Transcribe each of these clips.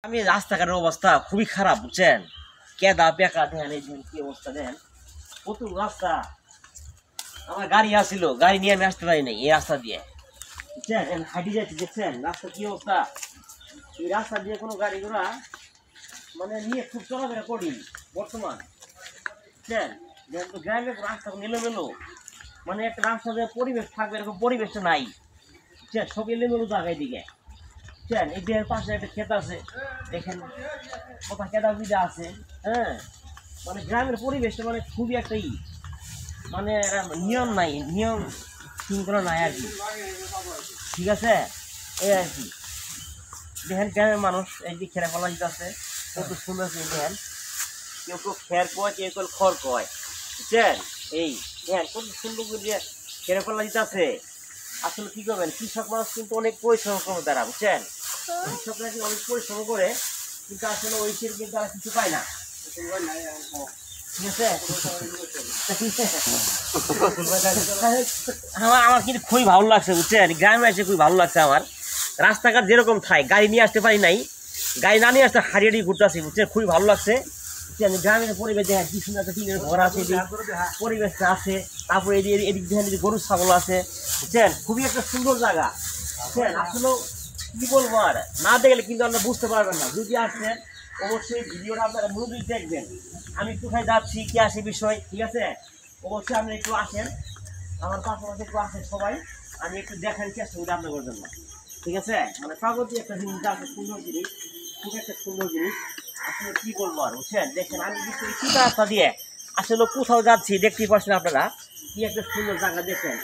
আমি রাস্তাঘাটের অবস্থা খুবই খারাপ বুঝছেন। কেদা বেকা দেন, এই কি অবস্থা দেন, প্রচুর রাস্তা। আমার গাড়ি আসছিল, গাড়ি নিয়ে আমি আসতে পারি নাই এই রাস্তা দিয়ে বুঝছেন। হাঁটি যাচ্ছি দেখছেন রাস্তা কি অবস্থা। এই রাস্তা দিয়ে কোনো গাড়ি ঘোড়া মানে নিয়ে খুব চলাফেরা করি বর্তমান বুঝছেন। যেহেতু গ্রামের রাস্তা এলোমেলো, মানে একটা রাস্তা দিয়ে পরিবেশ থাকবে এরকম পরিবেশটা নাই বুঝছেন। সব এলোমেলো জায়গায় দিকে বুঝছেন। এই দেহের পাশে একটা ক্ষেত আছে দেখেন, কথা কেদা বিদা আছে। হ্যাঁ, মানে গ্রামের পরিবেশটা মানে খুবই একটা মানে নিয়ম নাই, নিয়ম শৃঙ্খলা নাই আর কি। ঠিক আছে, এই আর কি। দেখেন গ্রামের মানুষ এই যে খেলা ফলা দিতে আছে কত সুন্দর। দেখেন কেউ কেউ খের কয়, কেউ কেউ খড় কয় বুঝছেন। এই দেখেন কত সুন্দর করে খেলা ফলা দিতে আছে। আসলে কি করবেন, কৃষক মানুষ কিন্তু অনেক পরিশ্রম করে তারা বুঝছেন। কৃষকরা কিন্তু অনেক পরিশ্রম করে, কিন্তু আসলে ওই সে কিন্তু তারা কিছু পায় না। ঠিক আছে, আমার কিন্তু খুবই ভালো লাগছে বুঝছেন। গ্রামে এসে খুবই ভালো লাগছে আমার। রাস্তাঘাট যেরকম থাই, গাড়ি নিয়ে আসতে পারি নাই, গাড়ি না নিয়ে আসতে হারিয়ে ঘুরতে আসি বুঝছেন। খুবই ভালো লাগছে বুঝছেন। গ্রামের পরিবেশ দেখেন কি সুন্দর, একটা টিনের ঘর আছে, পরিবেশটা আছে। তারপরে এদিক দেখেন গরু ছাগল আছে বুঝছেন। খুবই একটা সুন্দর জায়গা বুঝছেন। আসলে কি বলবো, আর না দেখলে কিন্তু আপনারা বুঝতে পারবেন না। যদি আসেন অবশ্যই ভিডিওটা আপনারা মনোযোগ দেখবেন। আমি কোথায় যাচ্ছি, কি আসে বিষয়, ঠিক আছে। অবশ্যই আপনি একটু আসেন, আমার পাশাপাশি একটু আসেন সবাই। আমি একটু দেখার চেষ্টা করি আপনাদের জন্য, ঠিক আছে। মানে প্রাকৃতিক একটা জিনিস আছে, সুন্দর জিনিস, খুব একটা সুন্দর জিনিস। আসলে কি বলবো আর বুঝছেন। দেখেন আমি কি রাস্তা দিয়ে আসলে কোথাও যাচ্ছি, দেখতেই পাচ্ছেন আপনারা কি একটা সুন্দর জায়গা। দেখেন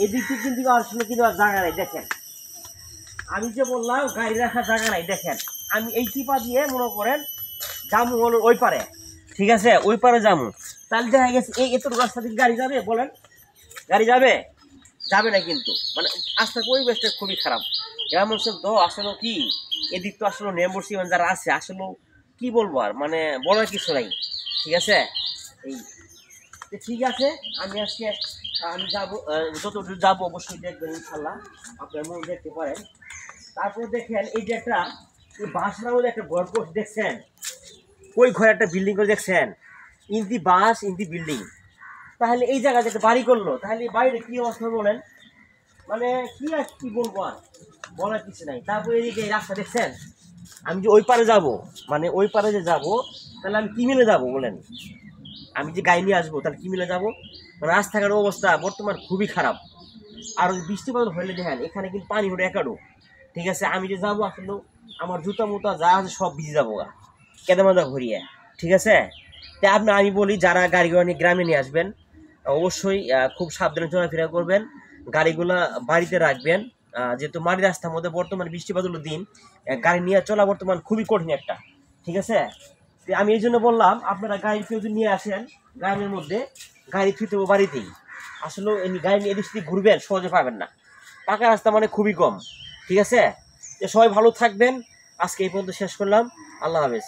এদিক থেকে কিন্তু আসলে কিন্তু আর জায়গা নেই। দেখেন আমি যে বললাম গাড়ি রাখার জায়গা নাই। দেখেন আমি এই টিপা দিয়ে মনে করেন জামু হলো ওই পারে, ঠিক আছে, ওই পারে জামু। তাহলে দেখা গেছে এই এত রাস্তা থেকে গাড়ি যাবে বলেন, গাড়ি যাবে? যাবে না কিন্তু। মানে রাস্তার পরিবেশটা খুবই খারাপ। গ্রাম অঞ্চল তো আসলে কি, এদিক তো আসলে নেমবসি যারা আছে আসলে কি বলবো আর, মানে বলার কিছু নাই। ঠিক আছে, এই ঠিক আছে। আমি আজকে আমি যাবো, যতদূর যাবো অবশ্যই দেখবেন ইনশাল্লাহ, আপনার মন দেখতে পারেন। তারপরে দেখেন এই যে একটা বাসনার মধ্যে একটা ঘর করছে দেখছেন, ওই ঘরে একটা বিল্ডিং করে দেখছেন, ইন্দি বাস ইন্দি বিল্ডিং। তাহলে এই জায়গাতে একটা বাড়ি করলো, তাহলে এই বাড়িটা কি অবস্থা বলেন। মানে কি আর কি বলবো, আর বলার কিছু নাই। তারপরে এদিকে এই রাস্তা দেখছেন, আমি যে ওই পারে যাব, মানে ওই পারে যে যাব, তাহলে আমি কি মিলে যাবো বলেন। আমি যে গাড়ি নিয়ে আসবো তাহলে কি মিলে যাবো। রাস্তাঘাটের অবস্থা বর্তমান খুবই খারাপ। আর ওই বৃষ্টিপাত হইলে দেখেন এখানে কিন্তু পানি হলে একাডো। ঠিক আছে, আমি যে যাবো আসলে আমার জুতা মুতা যা আছে সব ভিজে যাবো গা, কেদামাদা ঘুরিয়ে। ঠিক আছে, তাই আমি বলি যারা গাড়ি ঘোড়া নিয়ে গ্রামে নিয়ে আসবেন অবশ্যই খুব সাবধানে চলাফেরা করবেন, গাড়িগুলা বাড়িতে রাখবেন। যেহেতু মাটি রাস্তার মধ্যে বর্তমান বৃষ্টিপাতগুলো দিন, গাড়ি নিয়ে চলা বর্তমান খুবই কঠিন একটা। ঠিক আছে, আমি এই জন্য বললাম আপনারা গাড়ি কেউ যদি নিয়ে আসেন গ্রামের মধ্যে, গাড়ি ফিরতে বাড়িতেই আসলে গাড়ি নিয়ে এদিক সেদিক ঘুরবেন সহজে পাবেন না, পাকা রাস্তা মানে খুবই কম। ঠিক আছে, সবাই ভালো থাকবেন। আজকে এই পর্যন্ত শেষ করলাম। আল্লাহ হাফেজ।